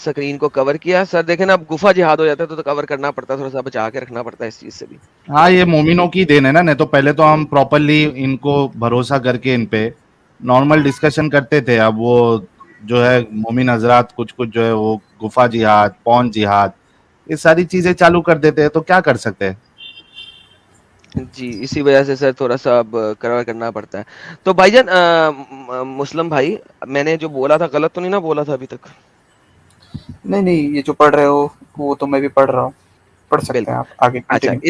Screen को cover किया। Sir देखें ना, अब गुफा जिहाद हो जाता है तो कवर करना पड़ता है, थोड़ा सा बचा के रखना पड़ता है इस चीज से भी। हाँ, ये मोमिनों की देन है ना, नहीं तो पहले तो हम प्रॉपरली इनको भरोसा करके इन पे नॉर्मल डिस्कशन करते थे। अब वो जो है मोमिन हजरात कुछ कुछ जो है वो गुफा जिहाद, पौन जिहाद, ये सारी चीजें चालू कर देते हैं, तो क्या कर सकते हैं। जी, इसी वजह से सर थोड़ा सा अब कवर करना पड़ता है। तो भाईजान मुस्लिम भाई, मैंने जो बोला था गलत तो नहीं ना बोला था अभी तक? नहीं नहीं, ये जो पढ़ रहे हो वो तो मैं भी पढ़ रहा हूँ, पढ़ सकते बिल्कुल। हैं आप आगे अच्छा, कंटिन्यू।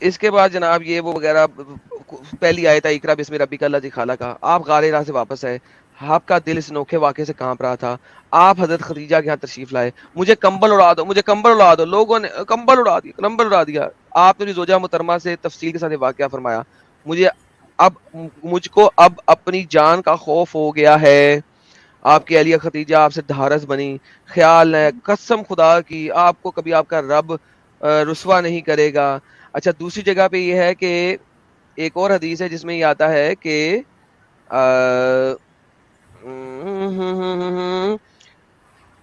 इसके बाद जनाब ये वो वगैरह पहली आयत है इकरा बिस्मि रब्बिकल लज़ी खलक़। आप गारे राह से वापस आए, आपका दिल इस अनोखे वाक़े से कांप रहा था, आप हजरत खदीजा के यहाँ तशरीफ लाए। मुझे कंबल उड़ा दो, मुझे कंबल उड़ा दो, लोगों ने कंबल उड़ा दिया, कंबल उड़ा दिया। आपने जोजा मुहतरमा से तफसील के साथ ये वाक़या फरमाया। मुझे अब मुझको अब अपनी जान का खौफ हो गया है। आपकी अहलिया खदीजा आपसे ढारस बनी, ख्याल है कसम खुदा की आपको कभी आपका रब रुसवा नहीं करेगा। अच्छा, दूसरी जगह पे ये है कि एक और हदीस है जिसमें ये आता है कि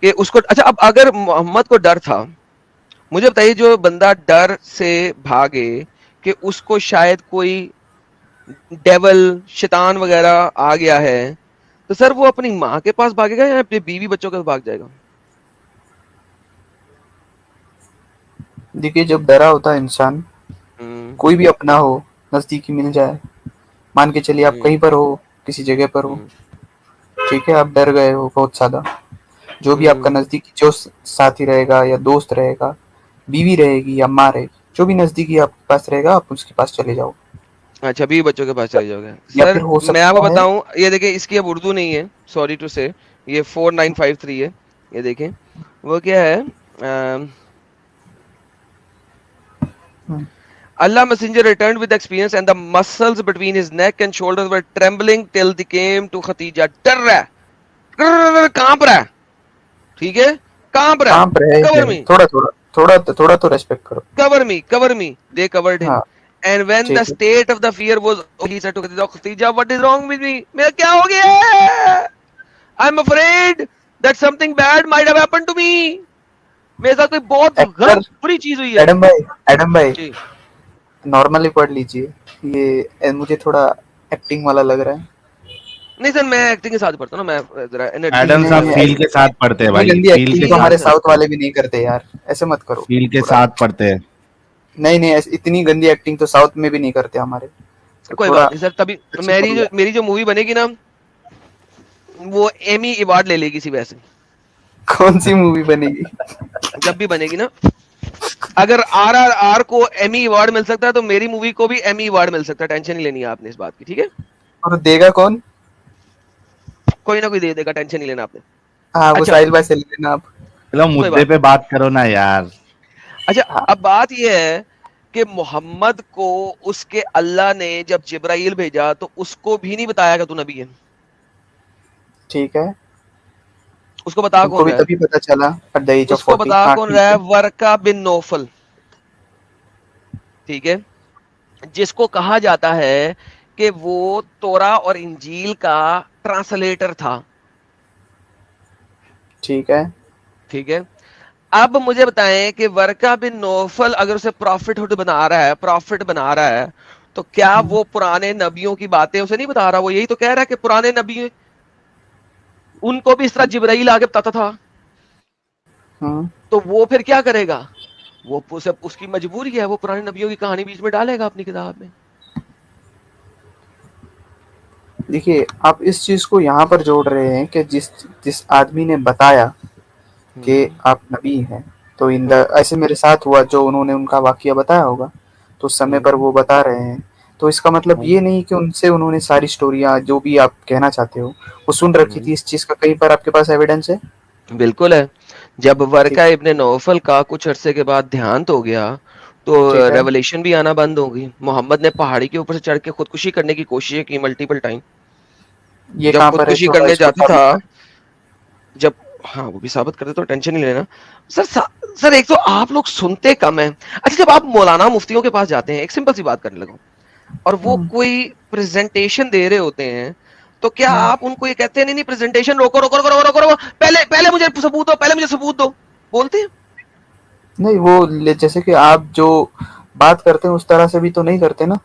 कि उसको, अच्छा अब अगर मोहम्मद को डर था, मुझे बताइए जो बंदा डर से भागे कि उसको शायद कोई डेवल शैतान वगैरह आ गया है, तो सर वो अपनी माँ के पास भागेगा या अपने बीवी बच्चों के पास भाग जाएगा? देखिए, जब डरा होता है इंसान, कोई भी अपना हो नजदीकी मिल जाए, मान के चलिए आप कहीं पर हो, किसी जगह पर हो, ठीक है, आप डर गए हो बहुत ज्यादा, जो भी आपका नजदीकी जो साथी रहेगा या दोस्त रहेगा, बीवी रहेगी या माँ रहेगी, जो भी नजदीकी आपके पास रहेगा आप उसके पास चले जाओ। अच्छा, बीवी बच्चों के पास चले जाओगे। या सर फिर हो मैं आपको सकता है बताऊं, ये देखिए इसकी अब उर्दू नहीं है, सॉरी टू से, ये 4953 है। ये देखें वो क्या है। Allah messenger returned with experience and the muscles between his neck and shoulders were trembling till they came to Khadija. डर रहा है, कांप रहा है, ठीक है, कांप रहा है। काम रहे Cover है, me, थोड़ा तो रेस्पेक्ट करो। cover me. They covered him. हाँ And when the ठीक है। state of the fear was, he said to Khadija, Khadija, what is wrong with me? मेरा क्या हो गया है? I'm afraid that something bad might have happened to me. मेरे साथ कोई बहुत एक्टर गलत बुरी चीज हुई है। एडम भाई जी। नॉर्मली पढ़ लीजिए, मुझे थोड़ा एक्टिंग वाला लग रहा है। नहीं सर, मैं एक्टिंग के साथ पढ़ता हूँ ना, मैं जरा एनर्जी एडम के नहीं साहब साथ। नहीं, फील के साथ पढ़ते हैं इतनी भाई, गंदी फील एक्टिंग के तो ठीक है साथ, हमारे सर, साउथ वाले भी नहीं करते यार, ऐसे मत करो फील के थोड़ा। साथ पढ़ते हैं। नहीं नहीं, इतनी गंदी एक्टिंग तो साउथ में भी नहीं करते हमारे, तो कोई थोड़ा बात नहीं सर। तभी अच्छी मेरी करो जो यार। मेरी जो मूवी बनेगी ना, वो एमी अवार्ड ले लेगी इसी वजह से। कौन सी मूवी बनेगी? जब भी बनेगी ना, अगर RRR को एमी अवार्ड मिल सकता है तो मेरी मूवी को भी एमी अवार्ड मिल सकता है। टेंशन नहीं लेनी है आपने इस बात की, ठीक है? और देगा कौन? कोई ना कोई दे देगा, टेंशन नहीं लेना आपने। हाँ, वो अच्छा, साहिल भाई से ले लेना आप। चलो कोई मुद्दे बात पे नहीं। बात करो ना यार। अच्छा, हाँ अब बात यह है कि मोहम्मद को उसके अल्लाह ने जब जिब्राइल भेजा तो उसको भी नहीं बताया कि तू नबी है। ठीक है, उसको बता तुमको कौन भी रहा है? तभी पता चला एट द एज ऑफ उसको 40। बता हाँ कौन ठीक रहा है? है। वर्का बिन नौफल, ठीक है, जिसको कहा जाता है कि वो तोरा और इंजील का ट्रांसलेटर था, ठीक है। ठीक है। अब मुझे बताएं कि वर्का बिन नौफल अगर उसे प्रॉफिटहुड बना रहा है, प्रॉफिट बना रहा है, तो क्या वो पुराने नबियों की बातें उसे नहीं बता रहा? वो यही तो कह रहा है कि पुराने नबी उनको भी इस तरह जिब्राइल आके बताता था। हम्म, तो वो फिर क्या करेगा? वो उसकी मजबूरी है, वो पुराने नबियों की कहानी बीच में डालेगा अपनी किताब में। देखिए आप इस चीज को यहाँ पर जोड़ रहे हैं कि जिस जिस आदमी ने बताया कि आप नबी हैं, तो इन द ऐसे मेरे साथ हुआ जो उन्होंने उनका वाकया बताया होगा, तो उस समय पर वो बता रहे हैं, तो इसका मतलब ये नहीं कि उनसे उन्होंने सारी स्टोरियां जो भी आप कहना चाहते हो वो सुन रखी थी। इस चीज का कहीं पर आपके पास एविडेंस है? बिल्कुल है। जब ठीक वर्का इब्ने नौफल का कुछ अरसे के बाद देहांत हो गया तो ठीक है। रेवलेशन भी आना बंद हो गई। मोहम्मद ने पहाड़ी के ऊपर से चढ़ के खुदकुशी करने की कोशिश की मल्टीपल टाइम। ये जब कहाँ पर है, खुदकुशी थोड़ा करने इसको जाता था, साबित कर। जब, हाँ वो भी साबित करते तो टेंशन नहीं लेना। सर सर एक तो आप लोग सुनते कम है। अच्छा, जब आप मौलाना मुफ्तियों के पास जाते हैं, एक सिंपल सी बात करने लगा, और वो कोई प्रेजेंटेशन दे रहे होते हैं, तो क्या आप उनको ये कहते हैं नहीं नहीं प्रेजेंटेशन रोको रोको रोको रोको रोको रोको, पहले मुझे सबूत दो, पहले मुझे सबूत दो, बोलते हैं? नहीं, वो जैसे कि आप जो बात करते हैं उस तरह से भी तो नहीं करते ना।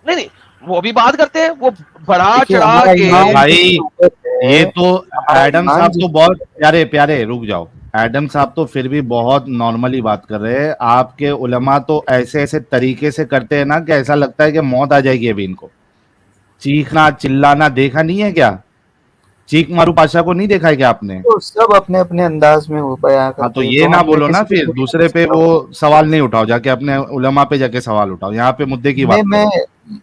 नहीं नहीं, वो भी बात करते हैं, वो बड़ा देखिए, चढ़ा हमारा के। ईमान भाई जिसके ऊपर है, ये तो हमारा एडम ईमान साहब तो जिस बहुत प्यारे प्यारे, रुक जाओ। एडम साहब तो फिर भी बहुत नॉर्मली बात कर रहे हैं, आपके उलमा तो ऐसे ऐसे तरीके से करते हैं ना कि ऐसा लगता है कि मौत आ जाएगी अभी इनको। चीखना चिल्लाना देखा नहीं है क्या? चीख मारू पाशा को नहीं देखा है क्या आपने? तो सब अपने अपने अंदाज में वो बयां हाँ तो करते हैं, ये तो ना हमने बोलो ना, किसी फिर को दूसरे पे वो सवाल नहीं उठाओ, जाके अपने उलमा पे जाके सवाल उठाओ, यहाँ पे मुद्दे की बात मैं करो।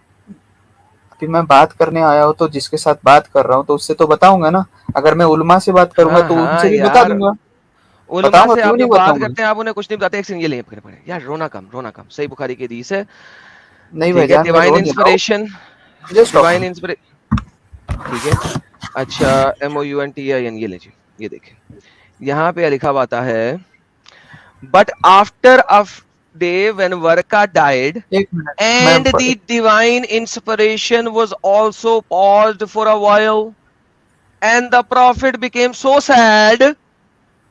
अभी मैं बात करने आया हूँ तो जिसके साथ बात कर रहा हूँ तो उससे तो बताऊंगा ना। अगर मैं उलमा से बात करूंगा हाँ तो हाँ उनसे भी बता यार, दूंगा, उलमा बताऊंगा, से क्यों आप नहीं जो बात बताऊंगा। करते हैं आप उन्हें कुछ नहीं बताते। एक सेकंड, ये ले पकड़े पकड़े यार, रोना कम सही बुखारी की हदीस है। नहीं ठीक है, भाईजान, मैं डिवाइन रो नहीं रहा हूँ, inspiration, just divine talking. Inspiration, ठीक है। अच्छा, MOUNTIN, ये लीजिए, ये देखें, यहाँ पे लिखा हुआ आता है, but after a day when Waraqa died एक मिनट, मैं and the divine inspiration was also paused for a while, and the prophet became so sad,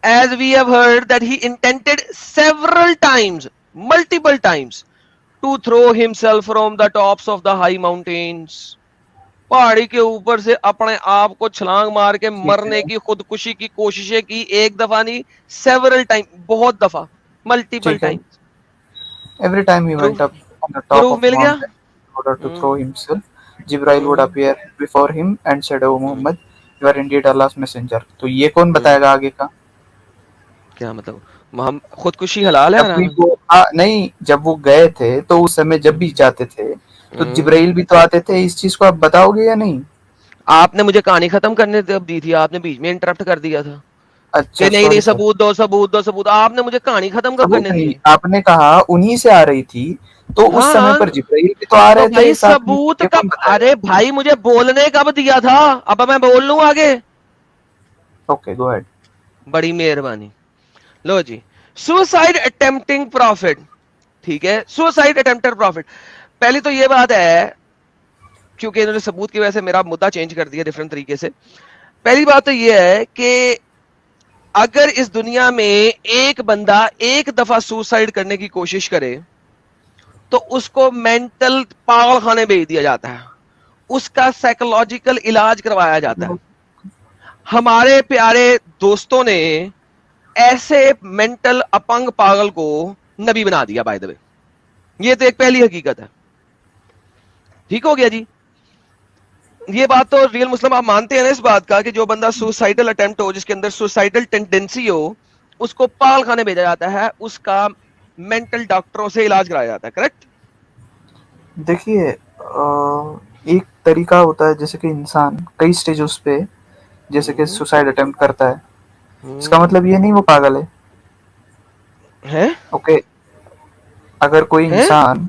as we have heard, that he intended several times, multiple times, to throw himself from the tops of the high mountains. पहाड़ी के ऊपर से अपने आप को छलांग मार के ठीक मरने है, की खुदकुशी की कोशिशें की, एक दफा नहीं, सेवरल टाइम, बहुत दफा, मल्टीपल ठीक है। Time. Every time he went proof, up on the top proof of the मिल गया। mountain in order to hmm, throw himself, Jibril would appear before him and said, "O hmm, Muhammad, you are indeed Allah's messenger." तो ये कौन हम्म। बताएगा आगे का? क्या मतलब, हम खुदकुशी हलाल है जब भी हराम है? वो नहीं, जब वो गए थे तो उस समय जब भी जाते थे तो हम्म, जिब्राइल भी तो आते थे। इस चीज को आप बताओगे या नहीं? आपने मुझे कहानी खत्म करने जब दी थी, आपने बीच में इंटरप्ट कर दिया था अच्छा, कि नहीं नहीं सॉरी सॉरी। सबूत दो सबूत दो सबूत। आपने मुझे कहानी खत्म कब सबूत करने दी नहीं, है? आपने कहा उन्हीं से आ रही थी, तो उस समय हाँ, पर जिब्राइल भी तो आ तो रहे थे भाई साथ में, सबूत ये कौन कब? बताएगा? अरे भाई मुझे बोलने कब दिया था? अब मैं बोल लूं आगे? Okay, go ahead. बड़ी मेहरबानी। लो जी, सुसाइड अटेम्प्टिंग प्रॉफिट, ठीक है, सुसाइड अटेम्प्टेड प्रॉफिट। पहली तो ये बात है, क्योंकि इन्होंने सबूत की वजह से मेरा मुद्दा चेंज कर दिया डिफरेंट तरीके से। पहली बात तो ये है कि अगर इस दुनिया में एक बंदा एक दफा सुसाइड करने की कोशिश करे तो उसको मेंटल पागल खाने भेज दिया जाता है, उसका साइकोलॉजिकल इलाज करवाया जाता है। हमारे प्यारे दोस्तों ने ऐसे मेंटल अपंग पागल को नबी बना दिया, बाय द वे। ये तो एक पहली हकीकत है, ठीक हो गया जी। ये बात तो रियल मुस्लिम आप मानते हैं ना इस बात का कि जो बंदा सुसाइडल अटेम्प्ट हो, जिसके अंदर सुसाइडल टेंडेंसी हो, उसको पागल खाने भेजा जाता है, उसका मेंटल डॉक्टरों से इलाज कराया जाता है, करेक्ट? देखिए, एक तरीका होता है जैसे कि इंसान कई स्टेज पे जैसे कि सुसाइड अटेम्प्ट करता है, इसका मतलब ये नहीं वो पागल है। है ओके, अगर कोई है इंसान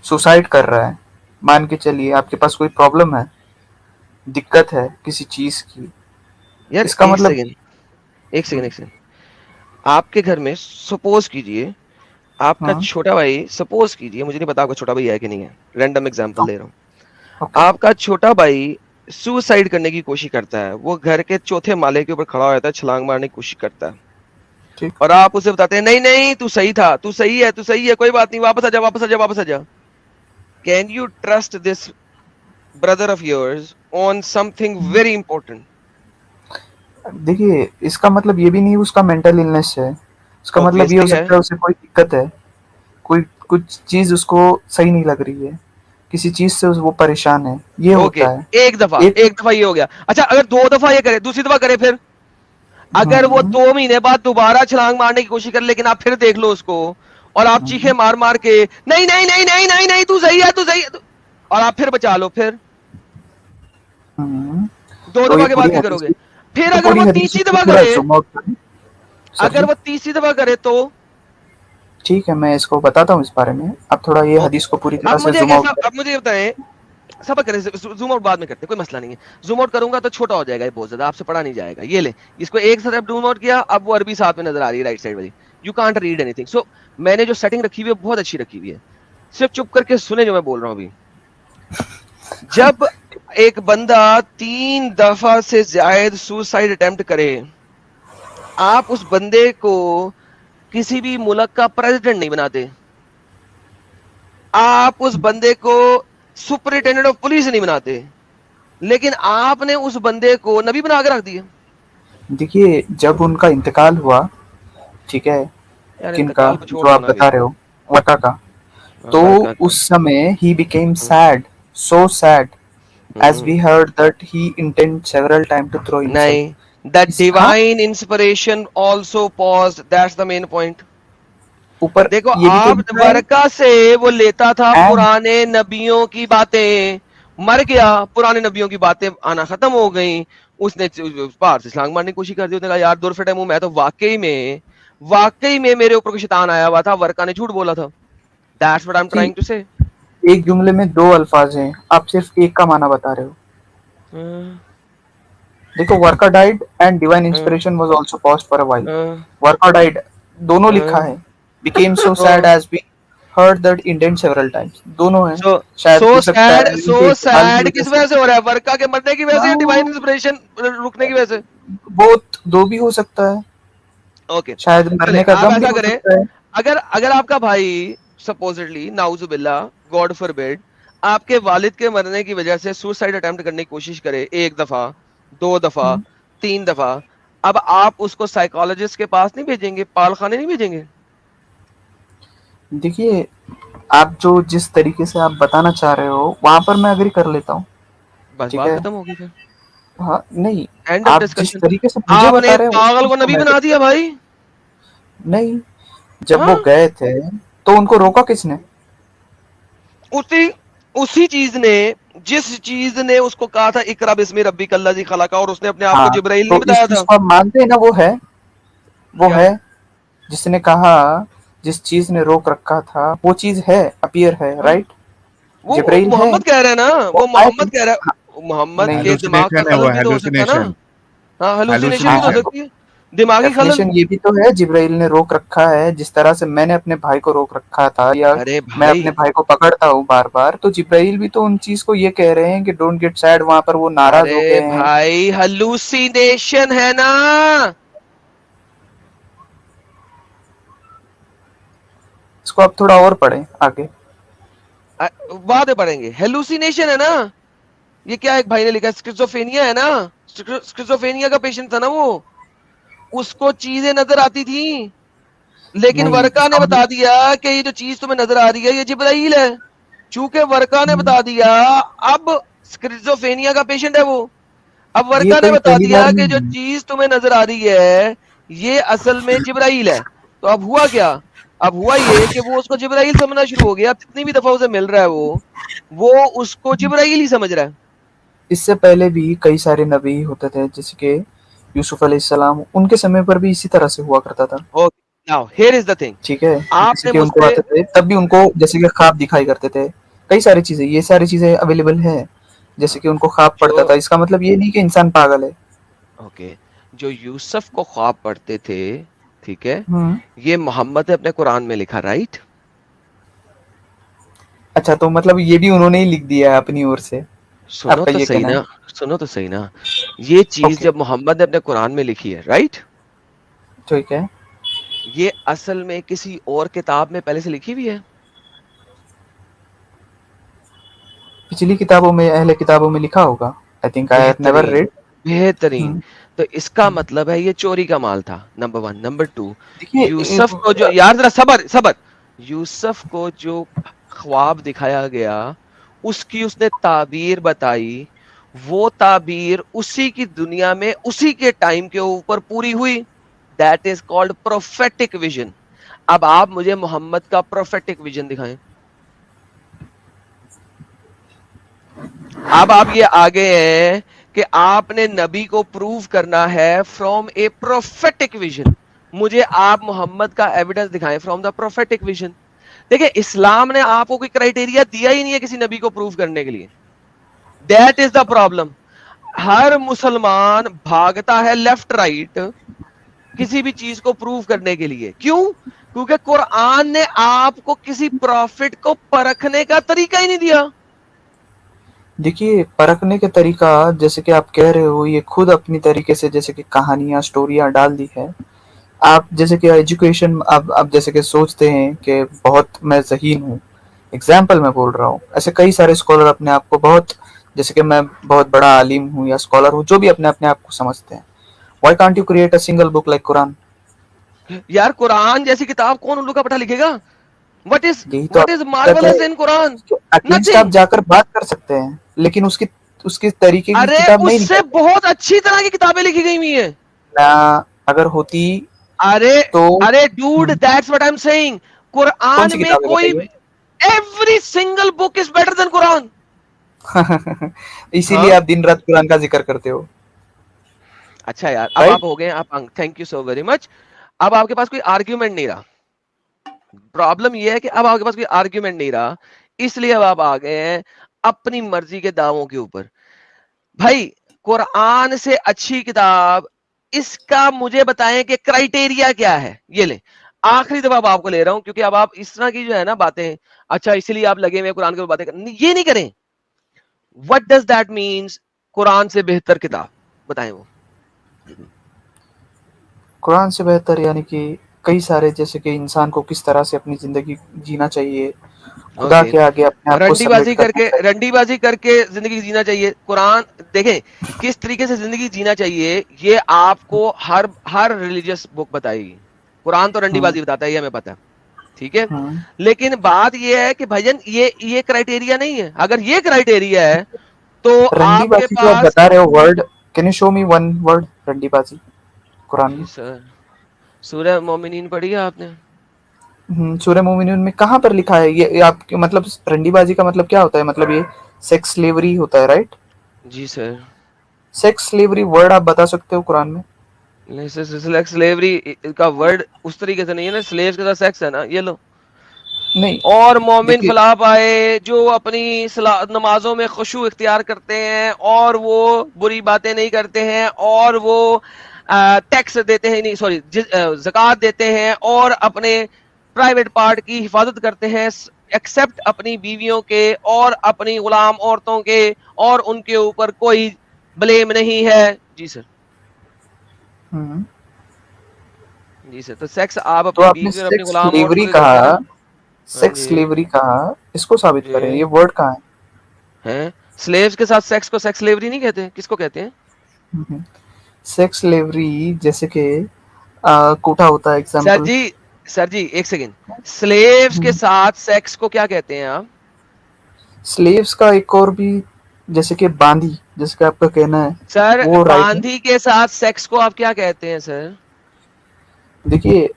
सुसाइड कर रहा है, मान के चलिए आपके पास कोई प्रॉब्लम है, दिक्कत है किसी चीज की, यार, इसका एक मतलब सेकेंड एक सेकेंड एक सेकेंड। आपके घर में सपोज कीजिए आपका हाँ, छोटा भाई, सपोज कीजिए, मुझे नहीं पता आपका छोटा भाई है कि नहीं है, रैंडम एग्जांपल दे रहा हूँ। ओके, आपका छोटा भाई सुसाइड करने की कोशिश करता है, वो घर के चौथे माले के ऊपर खड़ा हो जाता है, छलांग मारने की कोशिश करता है, ठीक। और आप उसे बताते हैं नहीं नहीं तू सही था, तू सही है, तू सही है, कोई बात नहीं, वापस आ जा वापस आ जा वापस आ जा। Can you trust this brother of yours on something very important? देखिए, इसका मतलब ये भी नहीं उसका मेंटल इलनेस है, इसका मतलब ये हो ऑब्वियसली है। सकता है उसे कोई दिक्कत है, कोई कुछ चीज उसको सही नहीं लग रही है, किसी चीज से वो परेशान है, ये ओके, होता है। एक एक दफा ये हो गया। अच्छा, अगर दो दफा ये करे, दूसरी दफा करे फिर, अगर वो हम्म, 2 महीने बाद दोबारा छलांग मारने की कोशिश करे, लेकिन आप फिर देख लो उसको और आप चीखे मार मार के नहीं नहीं नहीं नहीं नहीं नहीं तू सही है, तू सही है, और आप फिर बचा लो, फिर हम्म, दो तो ये दफा के बाद पूरी क्या हदीस करोगे? भी, फिर तो अगर पूरी वो हदीस तीसरी को दफा पूरा करे, जूम आउट करें सर अगर जी। वो तीसरी दफा करे तो ठीक है, मैं इसको बताता हूँ इस बारे में, आप थोड़ा ये ओके। हदीस को पूरी तरह अब से मुझे जूम आउट करें। अब मुझे बताएं, सब करें, जूम आउट बाद में करते हैं, कोई मसला नहीं है। जूम आउट करूंगा तो छोटा हो जाएगा ये, बहुत ज्यादा आपसे पढ़ा नहीं जाएगा। ये ले, इसको एक तरफ जूम आउट किया, अब वो अरबी साथ में नजर आ रही है, राइट साइड वाली। You can't read anything. So मैंने जो सेटिंग रखी हुई है बहुत अच्छी रखी हुई है, सिर्फ चुप करके सुने जो मैं बोल रहा हूँ अभी। जब एक बंदा 3 दफा से ज्यादा सुसाइड अटेम्प्ट करे, आप उस बंदे को किसी भी मुल्क का प्रेसिडेंट नहीं बनाते, आप उस बंदे को सुपरिटेंडेंट ऑफ पुलिस नहीं बनाते, लेकिन आपने उस बंदे को नबी बना के रख दिया। देखिए जब उनका इंतकाल हुआ, ठीक है, यार किनका इंतकाल को छोड़ जो आप दो ना बता रहे हो, वर्का का, तो वर्का का। उस समय he became sad, so sad, as we heard that he intended several times to throw himself. नहीं, दैट हाँ, divine inspiration also paused, that's the main point. ऊपर देखो ये भी तो आप लिखा है, वर्का से वो लेता था and पुराने नबियों की बातें, मर गया, पुराने नबियों की बातें आना खत्म हो गई, उसने बाहर से छलांग मारने की कोशिश कर दी, उसने कहा यार दूर फटे मुंह, मैं तो वाकई में मेरे ऊपर कोई शैतान आया हुआ था, वर्का ने झूठ बोला था। That's what I am trying to say. एक जुमले में 2 अल्फाज हैं, आप सिर्फ एक का माना बता रहे हो। देखो Waraqa died and divine inspiration was also paused for a while. Waraqa died दोनों लिखा है, became so sad as we heard that intent several times, दोनों है। शायद हो सकता है सो सैड किस वजह से हो रहा है? वर्का के मरने की वजह से या डिवाइन इंस्पिरेशन रुकने की वजह से? बोथ, दो भी हो सकता है। ओके, शायद मरने का गम भी हो सकता है। अगर आपका भाई सपोजिटली नाउजुबिल्ला गॉड फॉरबिड आपके वालिद के मरने की वजह से सुसाइड अटेम्प्ट करने की कोशिश करे, 1 दफा 2 दफा 3 दफा, अब आप उसको साइकोलॉजिस्ट के पास नहीं भेजेंगे, पालखाने नहीं भेजेंगे? देखिए आप जो जिस तरीके से आप बताना चाह रहे हो वहां पर मैं एग्री कर लेता हूँ, बस ठीक बात है। खत्म होगी फिर, हाँ नहीं, एंड ऑफ आप जिस डिस्कशन। तरीके से मुझे बता आपने रहे हो पागल को नबी बना दिया भाई। नहीं, जब हाँ? वो गए थे तो उनको रोका किसने? उसी चीज ने, जिस चीज ने उसको कहा था इकरा बिस्मी रब्बिक अल्लज़ी खलका, और उसने अपने आप को जिब्राइल नहीं तो बताया इस चीज था। को आप मानते हैं ना, वो क्या? है जिसने कहा, जिस चीज ने रोक रखा था वो चीज है, अपीयर है, राइट? वो जिब्राइल है, मोहम्मद कह रहा है ना, वो मोहम्मद कह रहा है, मोहम्मद नहीं, के दिमाग का हेलुसिनेशन है, वो खलल भी तो हो सकता है ना। हेलुसिनेशन, हाँ, हेलुसिनेशन भी तो हो हेलुसिनेशन। सकती है, दिमागी खलल। डेफिनेशन ये भी तो है, जिब्राइल ने रोक रखा है, जिस तरह से मैंने अपने भाई को रोक रखा था, या अरे मैं भाई, अपने भाई को पकड़ता हूँ बार बार, तो जिब्राइल भी तो उन चीज को ये कह रहे हैं कि डोंट गेट सैड, वहां पर वो नाराज हो अरे गए हैं। भाई हेलुसिनेशन है ना, इसको आप थोड़ा और पढ़ें आगे। बाद में पढ़ेंगे। हेलुसिनेशन है ना, ये क्या एक भाई ने लिखा, स्किज़ोफ्रेनिया है ना, स्किज़ोफ्रेनिया का पेशेंट था ना वो, उसको चीजें नजर आती थी, लेकिन नहीं, वर्का ने इसका बता दिया कि ये जो चीज तुम्हें नजर आ रही है ये जिब्राइल है। चूंकि वर्का ने बता दिया, अब स्किज़ोफ्रेनिया का पेशेंट है वो, अब ये वर्का ने कोई बता पहली दिया बार कि नहीं जो है। चीज तुम्हें नजर आ रही है ये असल में जिब्राइल है। तो अब हुआ क्या? अब हुआ ये कि वो उसको जिब्राइल समझना शुरू हो गया, जितनी भी दफा उसे मिल रहा है वो उसको जिब्राइल ही समझ रहा है। इससे पहले भी कई सारे नबी होते थे, जैसे कि यूसुफ अलैहिस्सलाम, उनके समय पर भी इसी तरह से हुआ करता था। Now here is the thing, ठीक है, जैसे आपने कि उनको मुझसे, आते थे तब भी उनको जैसे कि ख्वाब दिखाई करते थे, कई सारी चीजें, ये सारी चीजें अवेलेबल है, जैसे कि उनको ख्वाब पड़ता था। इसका मतलब ये नहीं कि इंसान पागल है। ओके, जो यूसुफ को ख्वाब पढ़ते थे, ठीक है, ये मोहम्मद ने अपने कुरान में लिखा, राइट? अच्छा, तो मतलब ये भी उन्होंने ही लिख दिया है अपनी ओर से? सुनो तो सही ना, सुनो तो सही ना, ये चीज जब मोहम्मद ने अपने कुरान में लिखी है, राइट, ठीक है, ये असल में किसी और किताब में पहले से लिखी हुई है? पिछली किताबों में, अहले किताबों में लिखा होगा, I think I have never red. बेहतरीन। तो इसका मतलब है ये चोरी का माल था, नंबर 1। नंबर 2, देखिए यूसुफ को जो, यार जरा सबर, यूसुफ को जो ख्वाब दिखाया गया, उसकी उसने ताबीर बताई, वो ताबीर उसी की दुनिया में उसी के टाइम के ऊपर पूरी हुई, that is called prophetic vision. अब आप मुझे मोहम्मद का प्रोफेटिक विजन दिखाएं। अब आप ये आगे हैं कि आपने नबी को प्रूव करना है फ्रॉम ए प्रोफेटिक विजन। मुझे आप मोहम्मद का एविडेंस दिखाएं फ्रॉम द प्रोफेटिक विजन। देखिए, इस्लाम ने आपको कोई क्राइटेरिया दिया ही नहीं है किसी नबी को प्रूव करने के लिए। That is the problem. हर मुसलमान भागता है लेफ्ट राइट किसी भी चीज को प्रूव करने के लिए। क्यों? क्योंकि कुरान ने आपको किसी प्रॉफिट को परखने का तरीका ही नहीं दिया। देखिए, परखने के तरीका जैसे कि आप कह रहे हो, ये खुद अपनी तरीके से जैसे कि कहानियाँ, स्टोरियाँ डाल दी है। आप जैसे कि एजुकेशन आप जैसे कि सोचते हैं कि बहुत मैं ज़हीन हूँ, एग्ज़ाम्पल मैं बोल रहा हूँ। ऐसे कई सारे स्कॉलर अपने आप को बहुत, जैसे कि मैं बहुत बड़ा आलिम हूँ या स्कॉलर हूँ, जो भी अपने आप को समझते हैं। Why can't you create a single book like Quran? यार कुरान जैसी किताब कौन उल्लू का पट्टा लिखेगा? यही तो व्हाट आप इज कहते मार्वलस हैं, इन कुरान? उसके अगेंस्ट आप नथिंग। जाकर बात कर सकते हैं, लेकिन उसकी उसकी तरीके की अरे किताब नहीं उससे निकाल बहुत अच्छी तरह की किताबें लिखी गई हुई हैं। ना। अगर होती अरे तो अरे dude, that's what I am saying. कौन कुरान सी में किताबें कोई, बताइए? Every single book is better than Quran. इसीलिए हाँ, आप दिन रात कुरान का जिक्र करते हो, अच्छा यार, अब राइट? आप हो गए, आप, thank you so very much. अब आपके पास कोई आर्ग्यूमेंट नहीं रहा। प्रॉब्लम यह है कि अब आपके पास कोई आर्ग्यूमेंट नहीं रहा, इसलिए अब आप आ गए हैं अपनी मर्जी के दावों के ऊपर। भाई, कुरान से अच्छी किताब, इसका मुझे बताएं कि क्राइटेरिया क्या है। ये ले, आखिरी दफा अब आपको ले रहा हूं, क्योंकि अब आप इस तरह की जो है ना बातें, अच्छा इसलिए आप लगे हुए कुरान के ऊपर बातें ये नहीं करें। What does that means? Quran से बेहतर किताब बताएं वो। कुरान से बेहतर यानी कि कई सारे, जैसे कि इंसान को किस तरह से अपनी ज़िंदगी जीना चाहिए, खुदा ओके, के आगे अपने आप को सबमिट करना चाहिए। रंडीबाजी करके जिंदगी जीना चाहिए? कुरान देखें किस तरीके से जिंदगी जीना चाहिए, ये आपको हर हर रिलीजियस बुक बताएगी। कुरान तो हुँ, रंडीबाजी बताता है, ये हमें पता है, ठीक है। हुँ। लेकिन बात ये है कि भाईजान, ये क्राइटेरिया नहीं है। अगर ये क्राइटेरिया है तो आपके रंडीबाज़ी जो आप पास, बता रहे हो word, can you show me one word रंडीबाज़ी कुरान जी में? सर, सूरह मोमिनीन पढ़ी है आपने? सूरह मोमिनून में कहाँ पर लिखा है ये आपके, मतलब रंडीबाज़ी का मतलब क्या होता है? मतलब ये सेक्स स्लेवरी होता है, राइट? जी सर। सेक्स स्लेवरी वर्ड आप बता सकते हो कुरान में? स्लेवरी का वर्ड उस तरीके से नहीं है ना, स्लेव्स के साथ सेक्स है ना, ये लो। नहीं, और मोमिन देखिए, फलाह पाए जो अपनी नमाजों में खुशू इख्तियार करते हैं, और वो बुरी बातें नहीं करते हैं, और वो टैक्स देते हैं, नहीं सॉरी, ज़कात देते हैं, और अपने प्राइवेट पार्ट की हिफाजत करते हैं, एक्सेप्ट अपनी बीवियों के और अपनी गुलाम औरतों के, और उनके ऊपर कोई ब्लेम नहीं है। जी सर। हुँ। जी सर, तो सेक्स आप तो अपनी आपने बीवी और अपनी सेक्स गुलाम औरतों स्लेवरी के करते हैं कहा, ना? हाँ सेक्स जी। स्लेवरी कहा, इसको साबित करें, जी। ये वर्ड कहाँ है? हैं? स्लेव्स के साथ सेक्स को सेक्स स्लेवरी नहीं कहते, किसको कहते हैं? हुँ, हुँ। सेक्स स्लेवरी जैसे कि कोटा होता है सर एग्जाम्पल। जी, सर जी एक सेकेंड, स्लेव्स के हुँ। साथ सेक्स को क्या कहते हैं आप? स्लेव्स का एक और भी, जैसे कि बांदी, जैसे कि आपका कहना है, सर वो राइट है? बांदी के साथ सेक्स को आप क्या कहते हैं सर? देखिए,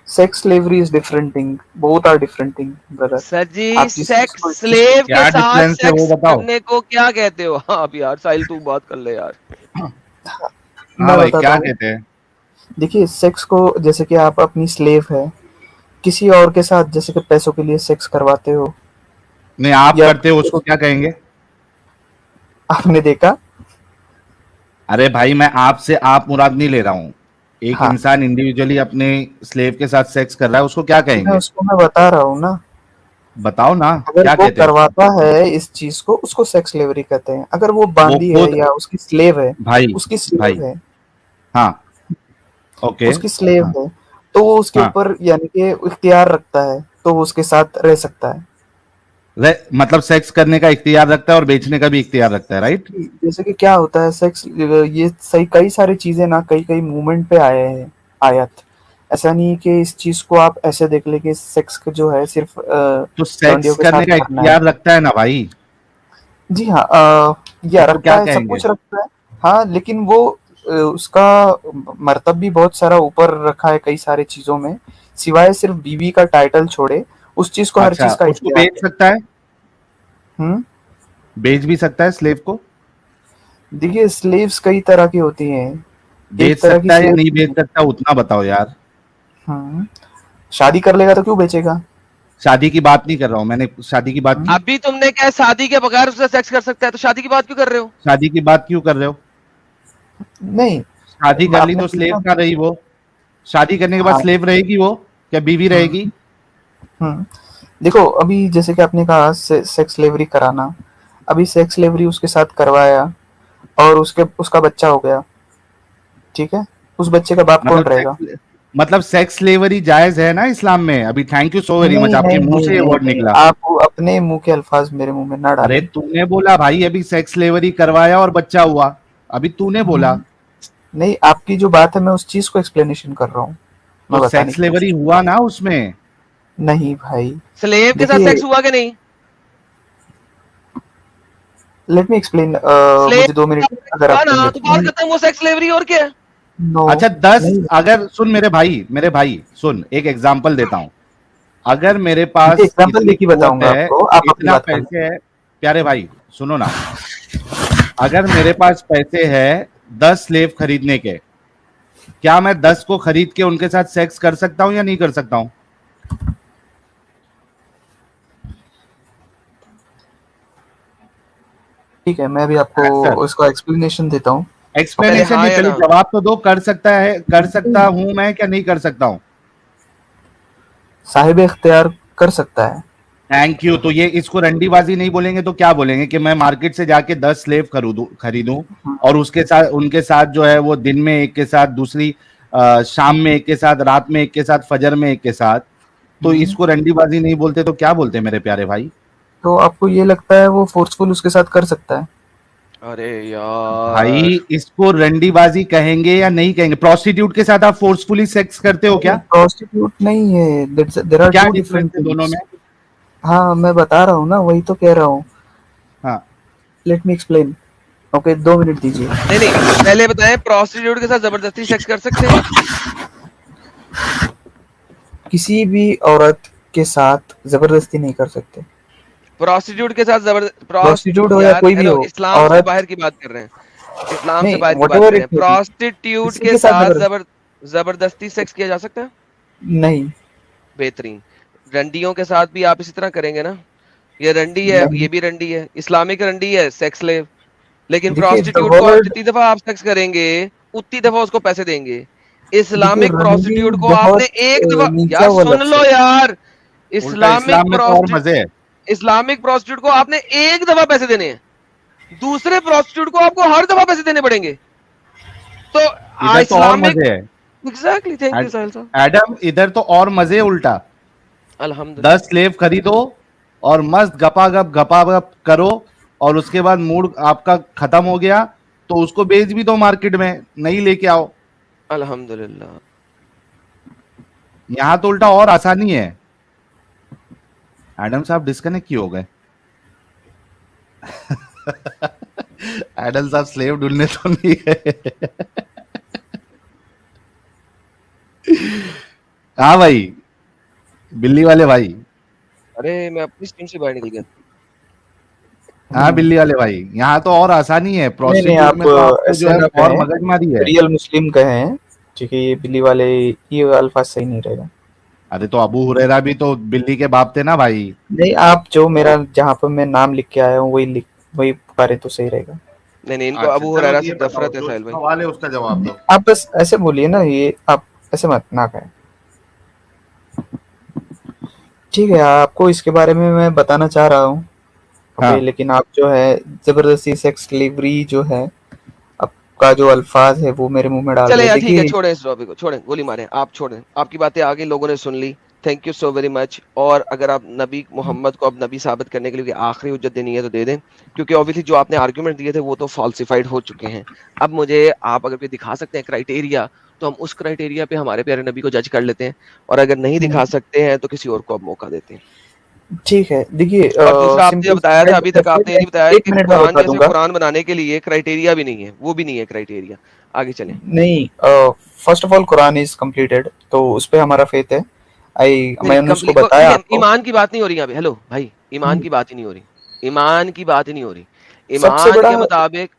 sex slavery is different thing, both are different thing brother. Sir ji, आप जिस चीज़ सेक्स को इस चीज़ को, स्लेव के क्या साथ डिफरेंस है वो सेक्स बताओ। करने को क्या कहते हो? हाँ, अब यार साहिल तू बात कर ले यार। हाँ मैं भाई, बताता क्या हूँ। कहते हैं? देखिए, सेक्स को जैसे कि आप अपनी स्लेव है, किसी और के साथ जैसे कि पैसों के लिए सेक्स करवाते हो, नहीं, आप या करते हो उसको क्या कहेंगे? आपने देखा। अरे भाई, मैं आपसे आप मुराद नहीं ले रहा हूँ। एक हाँ, इंसान इंडिविजुअली अपने स्लेव के साथ सेक्स कर रहा है, उसको क्या कहेंगे? मैं बता रहा हूँ ना। बताओ ना। अगर क्या वो कहते हैं उसको? करवाता है इस चीज को, उसको सेक्स स्लेवरी कहते हैं। अगर वो वो बांदी है खुद, या उसकी स्लेव है, भाई, उसकी भाई, स्लेव है, हाँ, ओके, उसकी स्लेव हाँ, है, तो वो उसके हाँ। ऊपर यानी कि इख्तियार रखता है, तो वो उसके साथ रह सकता है। मतलब सेक्स करने का इख्तियार रखता है और बेचने का भी इख्तियार रखता है, राइट? जैसे कि क्या होता है सेक्स, ये सही कई सारी चीजें ना कई कई मूवमेंट पे आए हैं आयत। ऐसा नहीं है कि इस चीज को आप ऐसे देख ले कि सेक्स जो है सिर्फ तो लौंडियों सेक्स के साथ करने का करना है। इख्तियार रखता है ना भाई। जी हाँ, या उसको रखता क्या है, सब कहेंगे? कुछ रखता है। हाँ, लेकिन वो उसका मर्तब भी बहुत सारा ऊपर रखा है कई सारे चीजों में, सिवाय सिर्फ बीवी का टाइटल छोड़े, उस चीज को हर अच्छा, चीज का उसको इख्तियार बेच है। सकता है? हम्म। बेच भी सकता है स्लेव को? देखिए, स्लेव्स कई तरह की होती हैं। बेच एक तरह की सकता है या नहीं स्लेव, बेच सकता, उतना बताओ यार। हम्म, शादी कर लेगा तो क्यों बेचेगा? शादी की बात नहीं कर रहा हूं मैंने, शादी की बात की? अभी तुमने क्या शादी के बगैर उससे सेक्स कर सकता है, तो शादी की बात क्यों कर रहे हो? शादी की बात क्यों कर रहे हो? नहीं, शादी कर ली आपने तो स्लेव पूछा। का रही वो। शादी करने के बाद हाँ। स्लेव रहेगी वो, क्या बीवी हम्म, रहेगी? हम्म। देखो, अभी जैसे कि आपने कहा सेक्स स्लेवरी कराना, अभी सेक्स स्लेवरी उसके साथ करवाया और उसका बच्चा हो गया, ठीक है, उस बच्चे का बाप कौन रहेगा? मतलब सेक्स स्लेवरी जायज है ना इस्लाम में? अभी thank you so very much, नहीं आपके नहीं मुंह नहीं से ये नहीं वर्ड नहीं, निकला। आप अपने मुंह के अल्फाज मेरे मुंह में ना अरे डालें। तूने बोला भाई अभी सेक्स स्लेवरी करवाया और बच्चा हुआ, अभी तूने बोला। नहीं, आपकी जो बात है मैं उस चीज को एक्सप्लेनेशन कर रहा हूँ, तो मैं बताने सेक्स की कोशिश स्लेवरी कर रहा हुआ ना उसमें? हूँ। नहीं भाई, स्लेव के साथ देखिए, सेक्स हुआ कि नहीं? लेट मी एक्सप्लेन, स्लेव मुझे 2 मिनट अगर हुआ आप ना देंगे तो तो। बात खत्म, वो सेक्स स्लेवरी और क्या है? नो, अच्छा 10, नहीं, अगर सुन मेरे भाई सुन, एक एग्जांपल देता हूं। अगर मेरे मुझे पास एग्जांपल इतनी देके कुव्वत बताऊंगा है, आपको, आप अपनी इतना बात कर लें। पैसे है, प्यारे भाई सुनो ना, अगर मेरे पास पैसे है 10 स्लेव खरीदने के, क्या मैं 10 को खरीद के उनके साथ सेक्स कर सकता हूं या नहीं कर सकता हूं? ठीक है, मैं भी आपको आंसर, उसका एक्सप्लेनेशन देता हूँ। पहले एक्सप्लेनेशन हाँ नहीं, या पहले ना। जवाब तो दो, कर सकता है, कर सकता हूं मैं क्या नहीं कर सकता हूं? साहिब इख्तियार कर सकता है। Thank you. तो ये इसको रंडीबाजी नहीं बोलेंगे तो क्या बोलेंगे? कि मैं मार्केट से जाके 10 स्लेव खरीदूं और उसके साथ उनके साथ जो है वो दिन में एक के साथ, दूसरी शाम में एक के साथ, रात में एक के साथ, फजर में एक के साथ, तो इसको रंडीबाजी नहीं बोलते तो क्या बोलते मेरे प्यारे भाई? तो आपको ये लगता है वो फोर्सफुल उसके साथ कर सकता है? अरे भाई यार, इसको रंडीबाजी कहेंगे या नहीं कहेंगे? प्रोस्टिट्यूट के साथ आप फोर्सफुली सेक्स करते हो क्या? प्रोस्टिट्यूट नहीं है, देयर आर क्या टू डिफरेंस डिफरेंट है दोनों थिंग्स। में? हाँ, मैं बता रहा हूँ ना, वही तो कह रहा हूँ। हाँ, let me explain. Okay, 2 minute दीजिए। नहीं नहीं, पहले बताएं, प्रोस्टिट्यूट के साथ जबरदस्ती सेक्स कर सकते हैं? किसी भी औरत के साथ जबरदस्ती नहीं कर सकते। प्रोस्टिट्यूट के साथ प्रोस्टिट्यूट हो या यार कोई भी हेलो, हो, इस्लाम से औरत, बाहर की बात कर रहे हैं, इस्लाम से नहीं, बाहर की वट बात एवर कर रहे हैं। इट मे बी, प्रोस्टिट्यूट किसी के के साथ साथ जबरदस्ती जबरदस्ती सेक्स किया जा सकता है? नहीं। बेहतरीन। रंडियों के साथ भी आप इसी तरह करेंगे ना? ये रंडी है, नहीं, ये भी रंडी है, इस्लामिक रंडी है, सेक्स स्लेव। लेकिन देखिए, द प्रोस्टिट्यूट को आप वर्ड, जितनी दफा आप सेक्स करेंगे उतनी दफा उसको पैसे देंगे। देखिए, इस्लामिक रंडी प्रोस्टिट्यूट को बहुत आपने एक दफा, नीचा यार हुआ सुन लफ्ज लो है। यार, उल्टा इस्लामिक इस्लाम में तो और प्रोस्टिट्यूट, मजे है। इस्लामिक प्रोस्टिट्यूट को आपने एक दफा पैसे देने हैं, दूसरे प्रोस्टिट्यूट को आपको हर दफा पैसे देने पड़ेंगे। तो इधर तो और इस्लामिक, मजे है। एग्जैक्टली, थैंक यू साहिल साहब। एडम इधर तो और मजे उल्टा, 10 अल्हम्दुलिल्लाह। स्लेव खरीदो और मस्त गपा गप करो, और उसके बाद मूड आपका खत्म हो गया तो उसको बेच भी दो मार्केट में, नहीं लेके आओ। अल्हम्दुलिल्लाह। यहां तो उल्टा और आसानी है। एडम साहब डिस्कनेक्ट क्यों हो गए? एडम साहब स्लेव ढूंढने तो नहीं गए? हाँ भाई, बिल्ली वाले भाई। अरे मैं अपनी स्ट्रीम से बाहर निकल गया। हाँ बिल्ली वाले भाई, यहाँ तो और आसानी है, नहीं नहीं, प्रोस्टिट्यूट आप में तो आपको जो ऐसे है ना और कहें, मगजमारी है। रियल मुस्लिम कहें, ठीक है, ये बिल्ली वाले, ये अल्फाज सही नहीं रहेगा। अरे तो अबू हुरैरा भी तो बिल्ली के बाप थे ना भाई। नहीं, आप जो मेरा जहाँ पर मैं नाम लिख के आया हूँ वही पुकारे तो सही रहेगा। नहीं नहीं, इनको अच्छा अबू चलो, हुरैरा ये से बताओ नफरत है जो साहिल भाई। सवाल है उसका जवाब दो। आप बस ऐसे बोलिए ना, ये आप ऐसे मत ना कहें। ठीक है, आपको इसके बारे में मैं बताना चाह रहा हूँ। ओके, हाँ, लेकिन आप जो है जबरदस्ती सेक्स डिलीवरी जो है, आपका जो अल्फाज है वो मेरे मुंह में डाल चले रहे हैं। यार, ठीक है, देखिए, छोड़ें इस टॉपिक को, छोड़ें, गोली मारें, आप छोड़ें, आपकी बातें आगे लोगों ने सुन ली। Thank you so very much. और अगर आप नबी मोहम्मद को अब नबी साबित करने के लिए आखिरी हुज्जत देनी है तो दे दें, क्योंकि ऑब्वियसली जो आपने आर्गुमेंट दिए थे वो तो फॉल्सिफाइड हो चुके हैं। अब मुझे आप अगर कोई दिखा सकते हैं क्राइटेरिया, तो हम उस क्राइटेरिया पे हमारे प्यारे नबी को जज कर लेते हैं, और अगर नहीं दिखा सकते हैं तो किसी और को अब मौका देते हैं। ठीक है, देखिए, और दूसरा आपने जो सिंपल बताया था, अभी तक आपने ये नहीं बताया एक कि मिनट में कुरान बता जैसे दूंगा। कुरान बनाने के लिए क्राइटेरिया भी नहीं है, वो भी नहीं है क्राइटेरिया। आगे चलें। नहीं, first of all Quran is completed, तो उस पे हमारा फेथ है। नहीं मैंने उसको कंप्लीट, वो बताया ठीक है, आपको। ईमान की बात नहीं हो रही यहाँ पे, हेलो भाई, ईमान की बात ही नहीं हो रही, ईमान की बात ही नहीं हो रही। सबसे ईमान बड़ा, के मुताबिक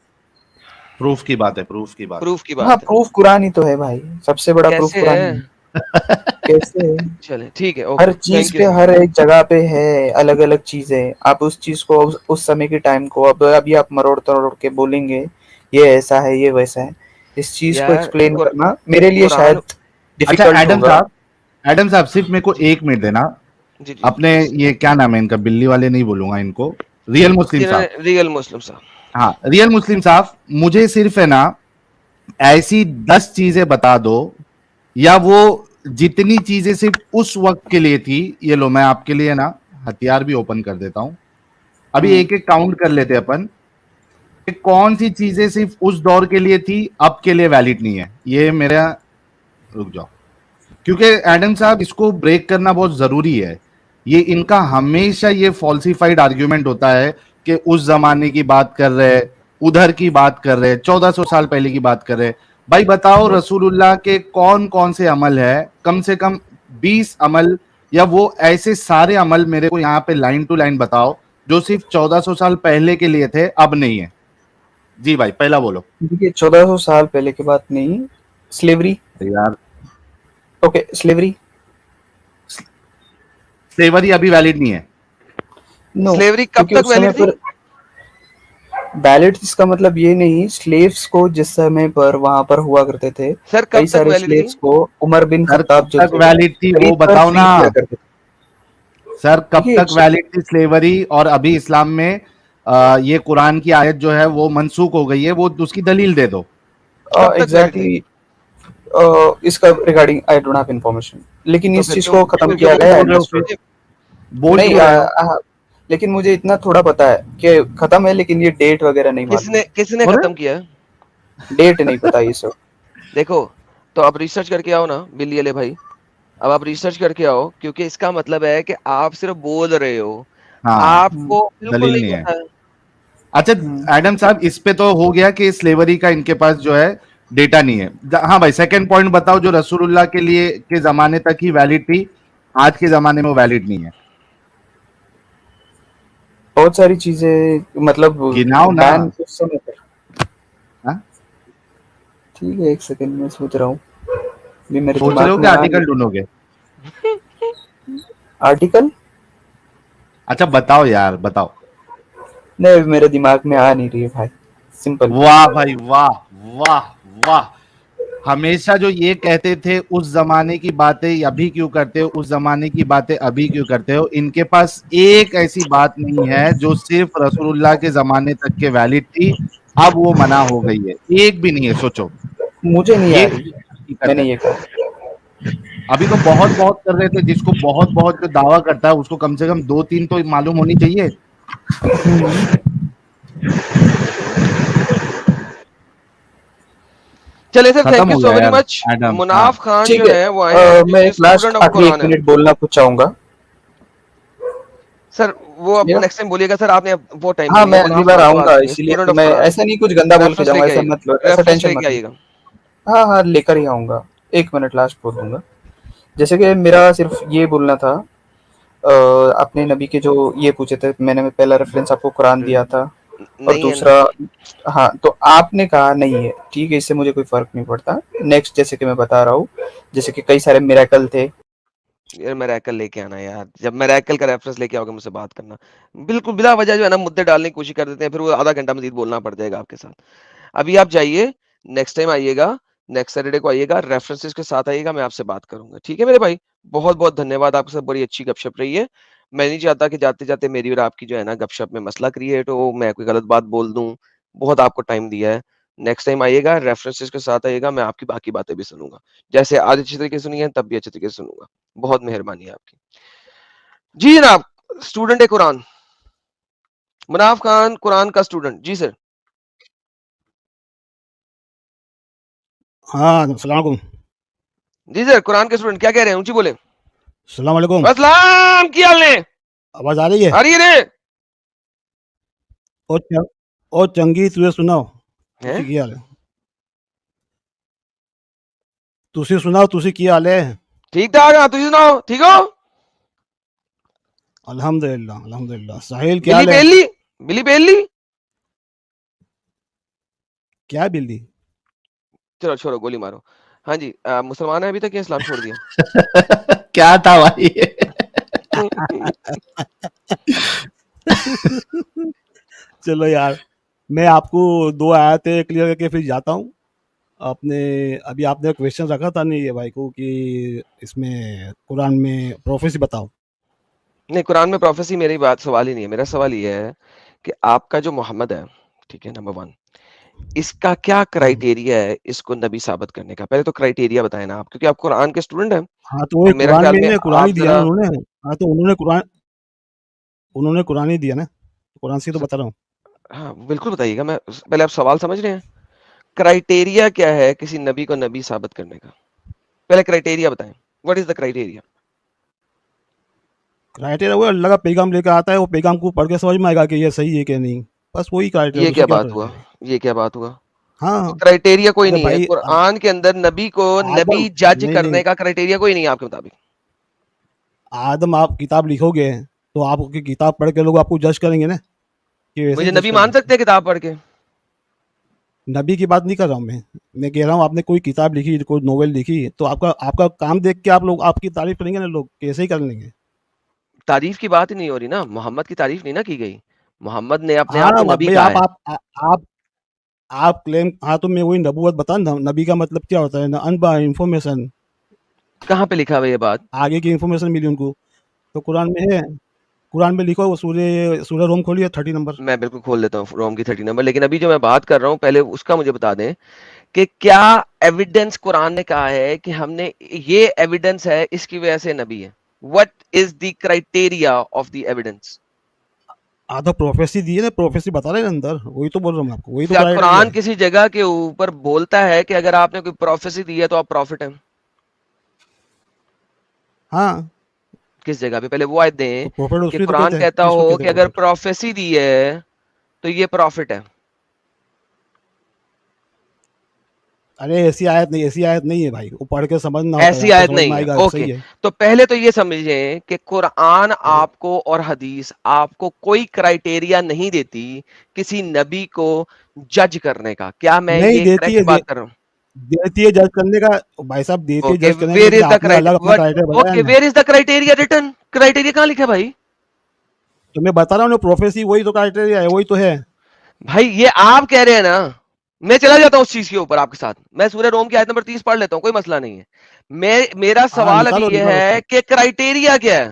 प्रूफ की बात है, प्रूफ की बात है। प्रूफ की हाँ, बात है। प्रूफ कुरान ही तो है भाई, सबसे बड़ा प्रूफ कैसे कुरान है? ही है। कैसे है? चले ठीक है, हर ओके, चीज थैंक यू पे, सर। हर एक जगह पे है अलग अलग चीजें। आप उस चीज को, उस समय के टाइम को, अब अभी आप मरोड़ तरोड़ के बोलेंगे ये ऐसा है, ये वैसा है, इस चीज को यार एक्सप्लेन करना मेरे लिए कुरान, शायद अच्छा डिफिकल्ट होगा। एडम साहब सिर्फ मेरे को 1 मिनट देना। जी जी जी अपने प्लीज। ये क्या नाम है इनका, बिल्ली वाले नहीं बोलूंगा इनको, रियल मुस्लिम साहब, रियल मुस्लिम साहब, हाँ रियल मुस्लिम साहब, मुझे सिर्फ है ना ऐसी 10 चीजें बता दो, या वो जितनी चीजें सिर्फ उस वक्त के लिए थी, ये लो मैं आपके लिए ना हथियार भी ओपन कर देता हूं, अभी एक एक काउंट कर लेते अपन कि कौन सी चीजें सिर्फ उस दौर के लिए थी, अब के लिए वैलिड नहीं है। ये मेरा, रुक जाओ, क्योंकि एडम साहब इसको ब्रेक करना बहुत जरूरी है। ये इनका हमेशा ये फॉल्सिफाइड आर्ग्यूमेंट होता है कि उस जमाने की बात कर रहे हैं, उधर की बात कर रहे हैं, 1400 साल पहले की बात कर रहे हैं। भाई बताओ रसूलुल्लाह के कौन कौन से अमल है, कम से कम 20 अमल, या वो ऐसे सारे अमल मेरे को यहाँ पे लाइन टू लाइन बताओ जो सिर्फ 1400 साल पहले के लिए थे, अब नहीं है। जी भाई पहला बोलो। देखिए 1400 साल पहले की बात नहीं, स्लेवरी। यार ओके, स्लेवरी। स्लेवरी अभी वैलिड नहीं है। नो, स्लेवरी कब क्योंकि तक उस समय वैलिड थी? पर वैलिड, इसका मतलब ये नहीं, स्लेव्स को जिस समय पर वहां पर हुआ करते थे, सर कई कब तक सारे वैलिड थी? स्लेव्स को उमर बिन सर खत्ताब कब जो तक थे वैलिड थी वो खरीद कर बताओ फ्री ना। किया करते थे। सर कब देखिए तक वैलिड थी स्लेवरी, और अभी इस्लाम में ये कुरान की आयत जो है वो मनसूख हो गई है, वो उसकी दलील दे दो। कब तक वैलिड थी? एग्जैक्टली, इसका regarding I don't have information, लेकिन तो इस फिर चीज क्यों को खत्म फिर किया क्यों गया है बोल रहे हो एडमिनिस्ट्रेट। फिर, बोल नहीं, क्यों रहे हो? लेकिन मुझे इतना थोड़ा पता है कि खत्म है, लेकिन ये डेट वगैरह नहीं मालूम, किसने किसने अरे खत्म किया है? डेट नहीं पता ये सब। देखो, तो आप रिसर्च करके आओ ना बिल्ली वाले भाई, अब आप रिसर्च करके आओ, क्योंकि इसका मतलब है कि आप सिर्फ बोल रहे हो, हाँ, हम्म, आपको बिल्कुल दलील नहीं नहीं है। पता है। अच्छा हम्म। एडम साहब, इस पे तो हो गया कि स्लेवरी का इनके पास जो है डेटा नहीं है। हाँ भाई, सेकंड पॉइंट बताओ जो रसूलुल्लाह के लिए के जमाने तक ही वैलिड थी, आज के जमाने में वो वैलिड नहीं है। बहुत सारी चीजें, मतलब गिनाओ ना। बैन उस समय पर। हाँ? ठीक है, एक सेकंड में सोच रहा हूँ, भी मेरे सोच रहे दिमाग हो कि में आ नहीं आर्टिकल ढूंढोगे? आर्टिकल। अच्छा बताओ यार, बताओ। नहीं, मेरे दिमाग में आ नहीं रही है भाई, सिंपल। वाह भाई वाह, वाह वाह। हमेशा जो ये कहते थे उस जमाने की बातें अभी क्यों करते हो, उस जमाने की बातें अभी क्यों करते हो, इनके पास एक ऐसी बात नहीं है जो सिर्फ रसूलुल्लाह के जमाने तक के वैलिड थी, अब वो मना हो गई है, एक भी नहीं है। सोचो, मुझे नहीं आ ये रही है, हकीकत मैंने है। ये कहा। अभी तो बहुत बहुत कर रहे थे, जिसको बहुत बहुत जो दावा करता है उसको कम से कम दो तीन तो मालूम होनी चाहिए। चलिए सर, खत्म थैंक यू हो सो गया वेरी यार मच। एडम। हाँ मुनाफ खान ठीक जो है, है वो आए हैं, मैं जो एक लास्ट स्टूडेंट ऑफ आखिरी कुरान 1 है। मिनट बोलना कुछ चाहूंगा। सर वो आप या नेक्स्ट टाइम बोलिएगा सर, आपने वो टाइम हाँ, नहीं है। मैं अगली मुनाफ बार खान को आऊंगा, आदमी है, इसीलिए स्टूडेंट तो ऑफ मैं कुरान। ऐसा नहीं कुछ गंदा बोल के रेफरेंस जाऊंगा, लेके ऐसा आइएगा, मतलब, ऐसा रेफरेंस टेंशन लेके मत लो। आइएगा। हाँ हाँ, लेकर ही आऊंगा। 1 मिनट लास्ट बोल दूंगा। जैसे कि मेरा सिर्फ ये बोलना था, अपने नबी के जो ये पूछे थे, मैंने पहला रेफरेंस आपको कुरान दिया था, और नहीं है ना? दूसरा, हाँ, तो आपने कहा नहीं है, ठीक है, इससे मुझे कोई फर्क नहीं पड़ता। नेक्स्ट, जैसे कि मैं बता रहा हूँ, जैसे कि कई सारे मिरेकल थे। यार मैराकल लेके आना यार, जब मैराकल का रेफरेंस लेके आओगे मुझसे बात करना। बिल्कुल बिला वजह जो है ना मुद्दे डालने की कोशिश कर देते हैं, फिर वो आधा घंटा मजीद बोलना पड़ जाएगा आपके साथ। अभी आप जाइए, नेक्स्ट टाइम आइएगा, नेक्स्ट सैटरडे को आइएगा, रेफरेंसेस के साथ आइएगा, मैं आपसे बात करूंगा। ठीक है मेरे भाई, बहुत बहुत धन्यवाद, आपके साथ बड़ी अच्छी गपशप रही है। मैं नहीं चाहता कि जाते जाते मेरी और आपकी जो है ना गपशप में मसला क्रिएट हो, मैं कोई गलत बात बोल दूं। बहुत आपको टाइम दिया है। नेक्स्ट टाइम आइएगा, रेफरेंसेस के साथ आइएगा, मैं आपकी बाकी बातें भी सुनूंगा। जैसे आज अच्छी तरीके से सुनी है, तब भी अच्छे तरीके से सुनूंगा। बहुत मेहरबानी है आपकी। जी जनाब, स्टूडेंट है कुरान, मुनाफ खान कुरान का स्टूडेंट। जी सर। हाँ, अस्सलाम वालेकुम। जी सर, कुरान के स्टूडेंट क्या कह रहे हैं, ऊंची बोले। अस्सलाम वालेकुम। अस्सलाम की हाल ने आवाज़ आ रही है? आ रही है रे और च और चंगी तुझे सुनाओ, हैं? तुसी की हाल है? तुसी सुनाओ, तुसी की हाल है? ठीक ठाक है, तुम सुनाओ, ठीक हो? अल्हम्दुलिल्लाह, अल्हम्दुलिल्लाह। साहिल क्या बिली हाल है? बेली, बिली बेली। क्या बिल्ली? चलो छोड़ो, गोली मारो। हाँ जी, मुसलमान है अभी तक या इस्लाम छोड़ दिया? क्या था भाई ये? चलो यार, मैं आपको 2 आयतें क्लियर करके फिर जाता हूँ। आपने अभी आपने क्वेश्चन रखा था नहीं ये भाई को कि इसमें कुरान में प्रोफेसी बताओ। नहीं, कुरान में प्रोफेसी मेरी बात सवाल ही नहीं है। मेरा सवाल ये है कि आपका जो मोहम्मद है, ठीक है, नंबर 1, इसका क्या क्राइटेरिया है इसको नबी साबित करने का? पहले तो क्राइटेरिया बताएं ना आप, क्योंकि आप कुरान के स्टूडेंट हैं हाँ तो और वही मेरा कुरान ख्याल में में ने कुरान आप ही दिया ना जरा उन्होंने। हाँ तो उन्होंने कुरान ही दिया ना, कुरान से तो बता रहा हूँ। हाँ बिल्कुल बताइएगा। मैं पहले आप सवाल समझ रहे हैं? क्राइटेरिया क्या है किसी नबी को नबी साबित करने का? पहले क्राइटेरिया बताएं, what is the criteria? Criteria वो अल्लाह का पैगाम लेकर आता है, वो पैगाम को पढ़ के समझ में आएगा कि ये सही है कि नहीं, बस वही क्राइटेरिया, ये दूसरा क्या क्या बात हुआ? क्राइटेरिया है। ये क्या बात हुआ? तो हाँ क्राइटेरिया कोई अरे नहीं है भाई कुरान के अंदर? नबी को आदम, नबी जज नहीं नहीं, करने का क्राइटेरिया कोई नहीं है आपके मुताबिक? आदम आप किताब लिखोगे तो आपकी किताब पढ़ के लोग आपको जज करेंगे ना, कि वैसे ही मुझे जज नबी मान करेंगे। सकते हैं किताब पढ़ के? नबी की बात नहीं कर रहा हूँ मैं कह रहा हूँ आपने कोई किताब लिखी, कोई नोवेल लिखी, तो आपका आपका काम देख के आप लोग आपकी तारीफ करेंगे ना, लोग कैसे ही कर लेंगे। तारीफ की बात ही नहीं हो रही ना, मोहम्मद की तारीफ नहीं ना की गई। मोहम्मद ने अपने हाँ आप को नबी भाई कहा आप है। आप आप क्लेम, हाँ तो मैं वही नबूवत बता ना, नबी का मतलब क्या होता है ना, अनबा इंफॉर्मेशन, कहाँ पे लिखा हुआ है ये बात? आगे की इंफॉर्मेशन मिली उनको, तो कुरान में है। कुरान में लिखो, वो सूर्य सूर्य रोम खोलिए 30 नंबर। मैं बिल्कुल खोल लेता हूँ रोम की 30 नंबर, लेकिन अभी जो मैं बात कर रहा हूँ पहले उसका मुझे बता दें कि क्या एविडेंस कुरान ने कहा है कि हमने ये एविडेंस है इसकी वजह से नबी है? What is the criteria of the evidence? आधा प्रोफेसी दी है ना, प्रोफेसी बता रहे हैं अंदर, वही तो बोल रहा हूँ मैं आपको, वही तो क्या क्राइटेरिया कुरान है। किसी जगह के ऊपर बोलता है कि अगर आपने कोई प्रोफेसी दी है तो आप प्रॉफिट हैं? हाँ किस जगह पे? पहले वो आयत तो दें प्रॉफिट कि उसको तो कुरान कहते हैं, कहता किसको हो कहते कि हैं अगर प्रॉफिट। प्रोफेसी दी है तो ये प्रॉफिट है। अरे ऐसी आयत नहीं है भाई, वो पढ़ के समझना होता है, ऐसी आपको आयत समझ नहीं में है, आएगा ओके। सही है। तो पहले तो ये समझें कि कुरान अरे आपको और हदीस आपको कोई क्राइटेरिया नहीं देती किसी नबी को जज करने का। क्या मैं नहीं ये देती करेक्ट है, बात कर रहा हूँ? देती है जज करने का, भाई साहब देती है ओके, जज करने का, वेयर लेकिन इज द आपने अलग अपना क्राइटेरिया क्राइटेरिया? बताया ओके, ना। Where is the criteria written? Criteria कहाँ लिखा है भाई? तो मैं बता रहा हूँ ना, प्रोफेसी वही तो क्राइटेरिया है, वही तो है। भाई ये आप कह रहे हैं ना, मैं चला जाता हूँ उस चीज के ऊपर आपके साथ। मैं सूरह रोम की आयत नंबर 30 पढ़ लेता हूँ, कोई मसला नहीं है। मेरा हाँ सवाल अभी निकालो ये निकालो है कि क्राइटेरिया क्या है?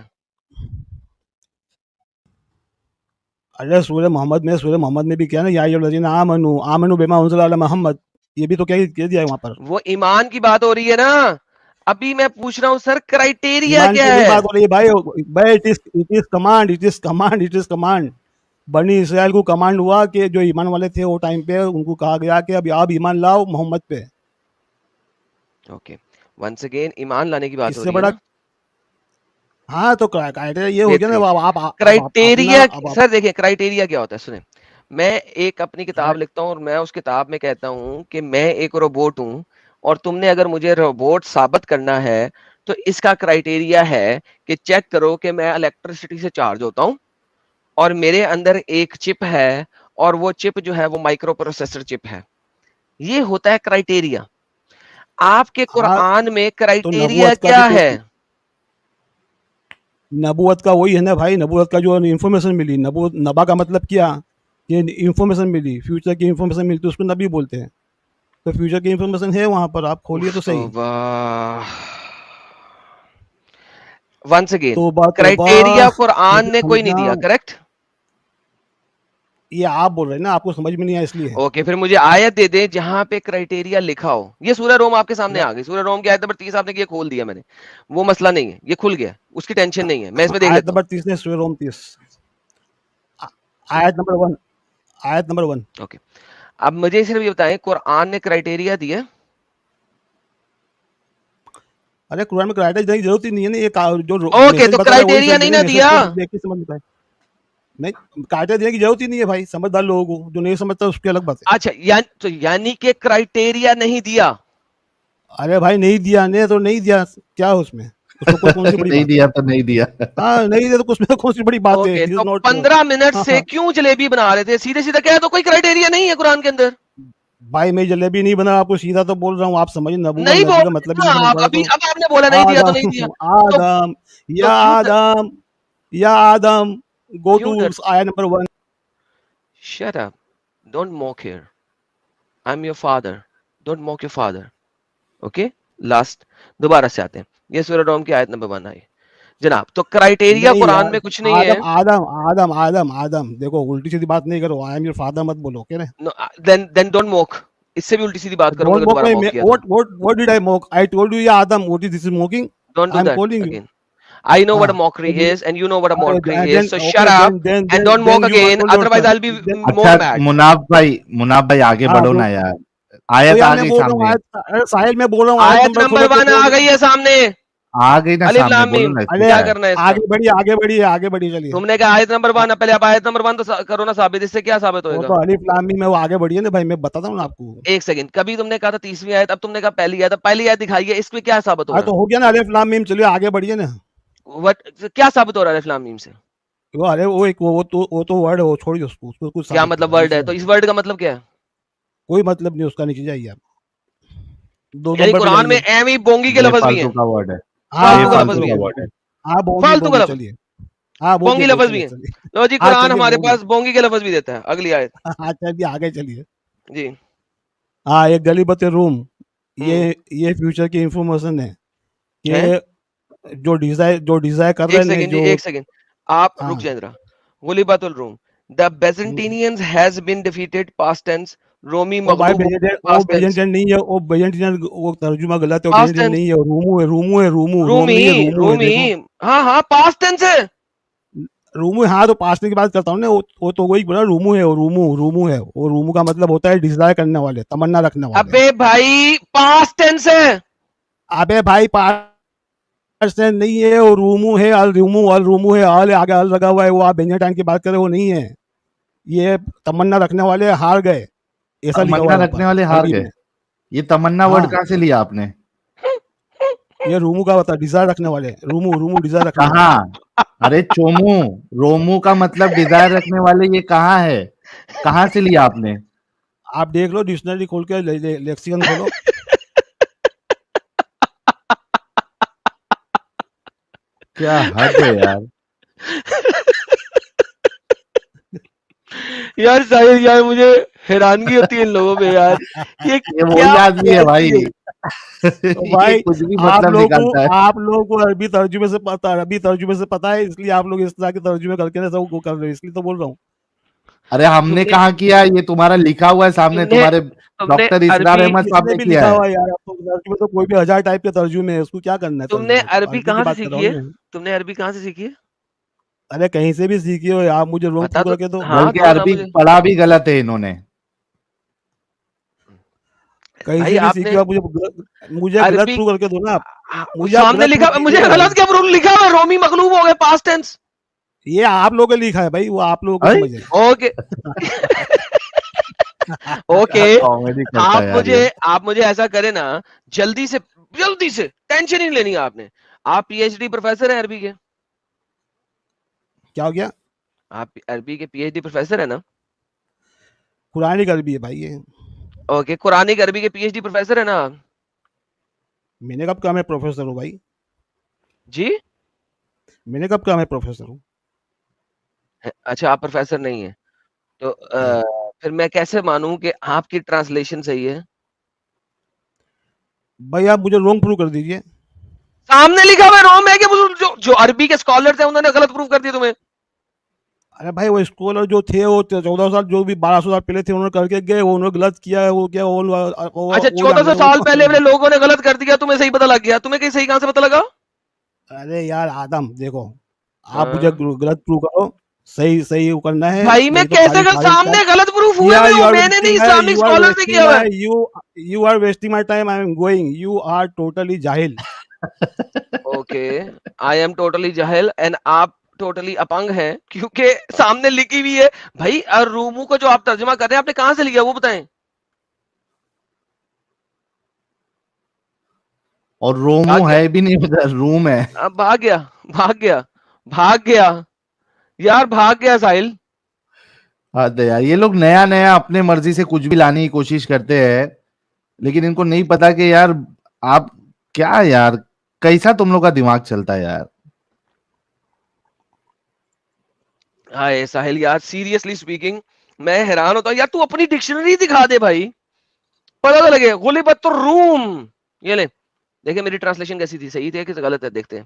अरे सूर्य मोहम्मद में भी क्या ना, या अय्युहल्लज़ीना आमनू आमनू बिमा उनज़िला अला मोहम्मद, ये भी तो क्या कह दिया है वहां पर। वो ईमान की बात हो रही है ना। अभी मैं पूछ रहा हूं सर, क्राइटेरिया ईमान क्या की नहीं है? बात हो रही है भाई, भाई it is command, it is command. बनी इसराइल को कमांड हुआ कि जो ईमान वाले थे वो टाइम पे, उनको कहा गया कि अभी आप ईमान लाओ मोहम्मद पे। ओके, वंस अगेन ईमान लाने की बात हो इससे रही है बड़ा, ना। हाँ तो क्राइटेरिया ये हो गया ना, बेहतरीन। अब अपना क्राइटेरिया, अब आप, सर देखिए क्राइटेरिया क्या होता है, सुने। मैं एक अपनी किताब क्राइ- लिखता हूं और मैं उस किताब में कहता हूं कि मैं एक रोबोट हूं और तुमने अगर मुझे रोबोट साबित करना है तो इसका क्राइटेरिया है कि चेक करो कि मैं इलेक्ट्रिसिटी से चार्ज होता हूं और मेरे अंदर एक चिप है और वो चिप जो है वो माइक्रो प्रोसेसर चिप है। ये होता है क्राइटेरिया। आपके हाँ कुरान में तो क्राइटेरिया नबूवत का क्या भी तो, है? नबूवत का वही है ना भाई, नबूवत का जो इन्फॉर्मेशन मिली, नबा का मतलब क्या, ये इन्फॉर्मेशन मिली, फ्यूचर की इन्फॉर्मेशन मिलती है उसको नबी बोलते हैं। तो फ्यूचर की इन्फॉर्मेशन है वहां पर, आप खोलिए उफ तो सही। तौबा। वंस अगेन, तौबा तौबा, क्राइटेरिया कुरान मुझे ने कोई नहीं समझना, दिया, करेक्ट? ये आप बोल रहे हैं ना, आपको समझ में नहीं आया इसलिए। ओके, फिर मुझे आयत दे दें जहां पे क्राइटेरिया लिखा हो। ये सूरह रोम आपके सामने मैं आ गई, सूरह रोम की आयत नंबर 30 आपने ये खोल दिया मैंने। वो मसला नहीं है, ये खुल गया, उसकी टेंशन नहीं है, मैं इसमें देख आयत लेता हूँ। नंबर 30 ने सूरह रोम 30, आयत नंबर 1, आयत नंबर 1। ओके, अब मुझे सिर्फ ये बताएं, कुरान ने क्राइटेरिया दिया? अरे कुरान में क्राइटेरिया देने की जरूरत ही नहीं है ना, ये जो ओके, मैसेज तो बता रहा है वही क्राइटेरिया सही नहीं है ना, ना मैसेज दिया? को देख के समझ में। नहीं, क्राइटेरिया देने की जरूरत ही नहीं है भाई, समझदार लोगों को, जो नहीं समझता उसकी अलग बात है। अच्छा, तो यानी कि क्राइटेरिया नहीं दिया? अरे भाई नहीं दिया ने तो नहीं दिया, क्या है उसमें, उसमें कोई कौन सी बड़ी नहीं बात है। दिया तो नहीं दिया। हाँ नहीं दिया तो उसमें कौन सी बड़ी बात है, ओके, दिस इज तो नॉट। 15 मिनट हाँ से हाँ क्यों जलेबी बना रहे थे? सीधे सीधे कह दो कोई क्राइटेरिया नहीं है कुरान के अंदर। भाई मैं जलेबी नहीं बना, आपको सीधा तो बोल रहा हूँ, आप समझ, नबूवत नहीं नबी बोल का रहे मतलब ही ना नहीं समझ आप पा रहे अभी, तो। अब आपने बोला नहीं दिया तो नहीं दिया। आदम तो आदम तो या क्यों आदम या आदम, गो क्यों टू डर? आया number 1। Shut up, don't mock here, I am your father, don't mock your father. Okay, last, दोबारा से आते हैं। ये सूरह रोम की आयत नंबर 1 आई। जनाब, तो क्राइटेरिया नहीं कुरान यार, में कुछ नहीं है। आदम आदम आदम आदम आदम देखो, उल्टी सीधी बात नहीं करो, आई एम योर फादर मत बोलो, ओके ना। देन डोंट मोक, इससे भी उल्टी सीधी बात करूंगा डोंट कि मोक दोबारा मी, मॉक किया था। What did I mock? I told you या Adam, what is this is mocking? Don't do I am that calling you. Again. I know what a mockery हाँ, is and you know what a mockery is, then so okay, shut up and don't then mock you again, control otherwise yourself, I'll be then more अच्छा mad. Munaf भाई आगे हाँ बढ़ो bro. ना यार, तो आयत यार आ मैं गई बोल रहा हूँ सामने, आयत, अरे साहिल मैं बोल रहा हूँ, आयत आयत नंबर नंबर खोलो के 1 बोल। आ गई है सामने, आ गई ना अलिफ सामने, लाम बोलो मीम। ना इसमें अरे क्या क्या है। करना है इसका? आगे बढ़िए, आगे बढ़िए, आगे बढ़िए, चलिए। तुमने कहा आयत नंबर 1, पहले आप आयत नंबर 1 तो करो ना साबित, इससे क्या साबित वो होएगा? तो अलिफ लाम मीम है, वो आगे बढ़िए ना भाई, मैं बताता हूँ ना आपको। एक सेकंड, कभी तुमने कहा था 30वीं आयत, अब तुमने कहा पहली आयत, अब पहली आयत दिखाई है, इसमें क्या साबित हो हाँ रहा तो हो गया ना अलिफ लाम मीम, चलिए आगे बढ़िए ना। है? क्या साबित हो रहा है अलिफ लाम मीम से? वो अरे वो एक वो तो वर्ड है, वो छोड़िए उसको, उसको कुछ क्या साबित मतलब नहीं है, वर्ड है? नीचे तो जाइए। इस वर्ड का मतलब क्या है? कोई मतलब नहीं उसका, नीचे जाइए आप, 2 यानी नंबर पे कुरान में जाइए। एवी बोंगी के लफ्ज भी बेफालतू हैं, का वर्ड है, हाँ फालतू का हाँ लफ्ज बेफालतू भी का है, बोंगी वर्ड है। बोंगी, हाँ बोंगी फालतू का बोंगी, लफ्ज, चलिए। हाँ बोंगी बोंगी लफ्ज भी चलिए है। चलिए। लो जी, हाँ कुरान चलिए हमारे बोंगी। पास बोंगी के लफ्ज भी देता है। अगली आयत हाँ चलिए आगे चलिए। जी। हाँ, ये गलीबत रूम, हम्म। ये फ्यूचर की इंफॉर्मेशन है है। कि जो डिजायर कर एक रहे हैं सेकंड जी, जो। एक सेकंड, आप रुक हाँ। जाए जरा। गुलिबातुल रूम, the Byzantinians has been defeated, past tense. रोमी ओ भाई मगलूब हुए, वो पास्ट टेंस। बेजेंटियन नहीं है, वो बेजेंटियन, वो तर्जुमा गलत है, वो पास्ट बेजेंटियन टेंस। नहीं है, रूमू है, रूमू है, रूमू, रोम रूमी, नहीं है, रूमू है, रूमी, देखो। हाँ हाँ पास्ट टेंस है। रूमू है, हाँ तो पास्टे की बात करता हूँ ना, वो तो वही बोला, रूमू है, वो रूमू है, वो रूमू का मतलब होता है डिजायर करने वाले, तमन्ना रखने वाले। अबे भाई पास्ट टेंस है। अबे भाई पास्ट नहीं है, वो रूमू है, अल रूमू है, अल आगे अल लगा हुआ है, वो आप बेंजाटाइन की बात कर रहे हो, वो नहीं है। ये तमन्ना रखने वाले हार गए, ऐसा लिखा हुआ तमन्ना है रखने ऊपर वाले हार अरबी गए, में। ये तमन्ना वर्ड हाँ, कहाँ से लिया आपने? ये रूमू का होता है, डिजायर रखने वाले, रूमू रूमू डिजायर रखने वाले। कहाँ? अरे चोमू, रोमू का मतलब डिजायर रखने वाले, ये कहाँ है, कहाँ से लिया आपने? आप देख लो, डिक्शनरी खोल के लेक्सिकन खोलो। क्या हद है यार। यार साहिल, यार मुझे हैरानगी होती है इन लोगों पे यार, ये ये क्या वही आदमी है भाई। कैसी है? तो ये भाई कुछ भी मतलब निकालता है। आप लोगों को अरबी तर्जुमे से पता है, इसलिए आप लोग इस तरह के तर्जुमे करके ना सब वो कर रहे हो, इसलिए तो बोल रहा हूँ। अरे हमने तुमने कहाँ किया, ये तुम्हारा लिखा हुआ है सामने, तुमने तुम्हारे तुमने डॉक्टर इसरार अरबी अहमद साहब इसमें ने भी किया लिखा है। हुआ है यार, अब तो तर्जुमे तो कोई भी 1000 टाइप के तर्जुमे है, उसको क्या करना है तुमने तर्जुमे को, अरबी अरबी की कहाँ से बात कर रहा सीखी हूँ है? ना। तुमने अरबी कहाँ से सीखी है? अरे कहीं से भी सीखी हो आप, मुझे रोंग बता थ्रू तो, करके दो। हाँ बल्कि दो ना अरबी मुझे। पढ़ा भी गलत है इन्होंने। कहीं भाई से भी सीखी आपने हो आप, मुझे गलत अरबी प्रूव करके दो ना आप। मुझे आप सामने गलत प्रूव लिखा, मुझे कीजिए। गलत क्या प्रूफ लिखा हुआ है? रोमी मगलूब हो गए, पास्ट टेंस। ये आप लोगों ने लिखा है भाई, वो आप लोगों को अरे समझ है। ओके। ओके। क्या कॉमेडी करता है यार ये। आप मुझे ऐसा करें ना, जल्दी से टेंशन नहीं लेनी है आपने। आप पीएचडी प्रोफेसर हैं अरबी के? क्या हो गया? आप अरबी के पीएचडी प्रोफेसर है ना? कुरानी अरबी है भाई ये। ओके, कुरानिक अरबी के पीएचडी प्रोफेसर है ना आप? मैंने कब कहा मैं प्रोफेसर हूँ भाई? जी। मैंने कब कहा मैं प्रोफेसर हूँ? अच्छा, आप प्रोफेसर नहीं है तो नहीं फिर मैं कैसे मानूं कि आपकी ट्रांसलेशन सही है? भाई, आप मुझे रोंग प्रूव कर दीजिए। सामने लिखा हुआ रोम है कि जो जो अरबी के स्कॉलर्स हैं उन्होंने गलत प्रूफ कर दिया तुम्हें? अरे भाई, वो स्कॉलर जो थे, वो 1400 साल, जो भी 1200 साल पहले थे, उन्होंने करके गए, वो उन्होंने गलत किया है, वो क्या अच्छा, वो जान 1400 रहे साल वो। पहले वाले लोगों ने गलत कर दिया, तुम्हें सही पता लग गया? तुम्हें कहीं सही कहां से पता लगा? अरे यार आदम देखो, आप मुझे हाँ। गलत प्रूव करो, सही सही वो करना है, भाई मैं नहीं तो कैसे खाली खाली सामने गलत प्रूफ हुए यार हुए यू हो, आर मैंने वेस्टिंग नहीं, my Islamic you are scholars ने वेस्टिंग किया हुआ है। My you are wasting my time, I am going, you are totally जाहिल। ओके, आई एम टोटली जाहिल एंड आप टोटली अपंग हैं, क्योंकि सामने लिखी हुई है। भाई रूमू को जो आप तर्जुमा कर रहे हैं, आपने कहां से लिया वो बताएं। और रोमू भाग गया, है भी नहीं उधर, रूम है। अब भाग गया, भाग गया, भाग गया, यार भाग गया साहिल। हद है यार, ये लोग नया नया अपने मर्जी से कुछ भी लाने की कोशिश करते हैं, लेकिन इनको नहीं पता कि यार आप क्या यार, कैसा तुम लोग का दिमाग चलता है यार। हाय साहिल, यार सीरियसली स्पीकिंग मैं हैरान होता हूँ यार, तू अपनी डिक्शनरी दिखा दे भाई, पता तो लगे। गुलिबत रूम, ये ले, देखिए मेरी ट्रांसलेशन कैसी थी, सही थी कि गलत है, देखते हैं।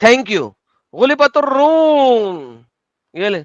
Thank you. गुलिबत रूम, ये ले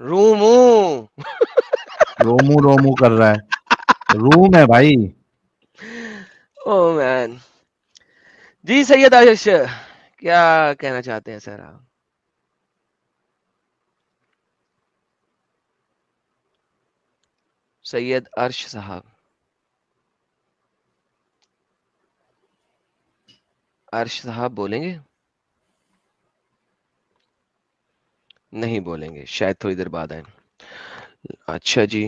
रूमू। रोमू रोमू कर रहा है, रूम है भाई। Oh man. जी सैयद आयुष, क्या कहना चाहते हैं सर आप? सैयद अर्श साहब, अर्श साहब बोलेंगे? नहीं बोलेंगे, शायद थोड़ी देर बाद आए। अच्छा जी।